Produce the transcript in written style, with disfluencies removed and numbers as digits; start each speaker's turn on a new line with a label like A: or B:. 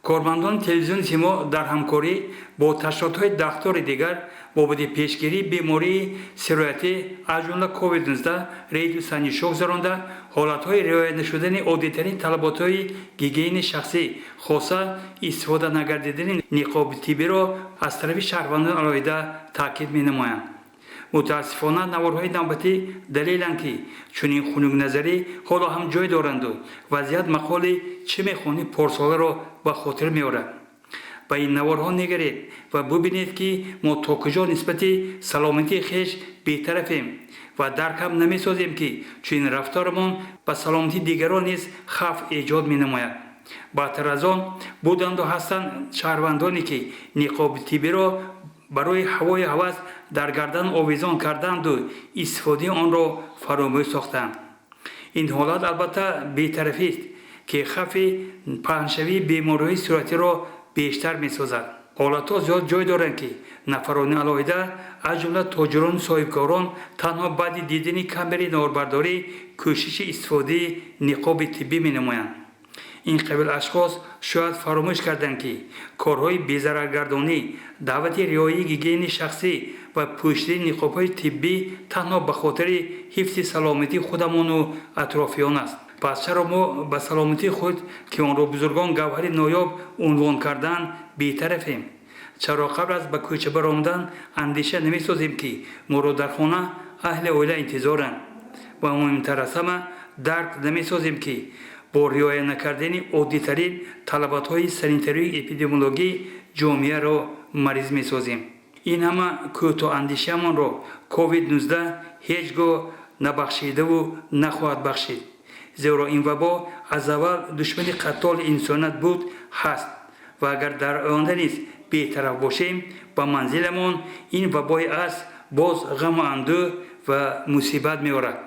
A: کارمندان تلویزیون سیما در همکاری با تشکیلات‌های دختری دیگر بابت پیشگیری بیماری سرایتی از جمله کووید 19 ریتم سنی شوک گذرانده حالت‌های رعایت نشدن عادی‌ترین طلبات‌های گیگین شخصی خاصه استفاده نگردیدن نقاب طبی را از طرف شهروندان علیحده تاکید می‌نمایند. متاسفانه نوارهای نوبتی دلیلند که چنین خنک نظری حالا هم جای دارند و وضعیت مقال چه میخوانی پارساله را به خاطر میآورد. به این نوارها نگرید و ببینید که ما تا کجا نسبت سلامتی خویش بی‌طرفیم و درک هم نمی‌سازیم که چنین رفتارمان به سلامتی دیگران نیز خوف ایجاد می‌نماید. بدتر از آن بودند و هستند شهروندانی که نقاب طبی را برای هوای هوس در گردن آویزان کردند و استفاده آن را فراموش ساختند. این حالت البته بی‌طرفی است که خوف پهن‌شوی بیماری‌های صورتی را بیشتر می‌سازد. حالت‌ها زیاد جای دارند که نفران علیحده از جمله تاجران صاحبکاران تنها بعد دیدن کمبری نوربرداری کوشش استفاده نقاب طبی می‌نمایند. این قبیل اشخاص شاید فراموش کردند که کارهای بی‌ضررگردانی، دعوت رعایت گیگین شخصی و پوشیدن نقاب‌های طبی تنها به خاطر حفظ سلامتی خودمان و اطرافیان است. پس چرا ما به سلامتی خود که آن را بزرگان گوهر نایاب عنوان کردند بی‌طرفیم؟ چرا قبل از به کوچه برآمدن اندیشه نمی‌سازیم که ما را در خانه اهل عائله انتظارند و مهمتر از همه درک نمی‌سازیم که با رعایت نکردن عادی‌ترین طلبات‌های سانیتری اپیدمیولوژی جامعه را مریض می‌سازیم. این همه کوتاه اندیشه‌مان را کووید 19 هیچگاه نبخشیده و نخواهد بخشید. زیرا این وبا از اول دشمن قتال انسانیت بود هست و اگر در آینده نیز بی‌طرف باشیم به منزلمان این وبای است باز غم و اندوه و مصیبت می‌آورد.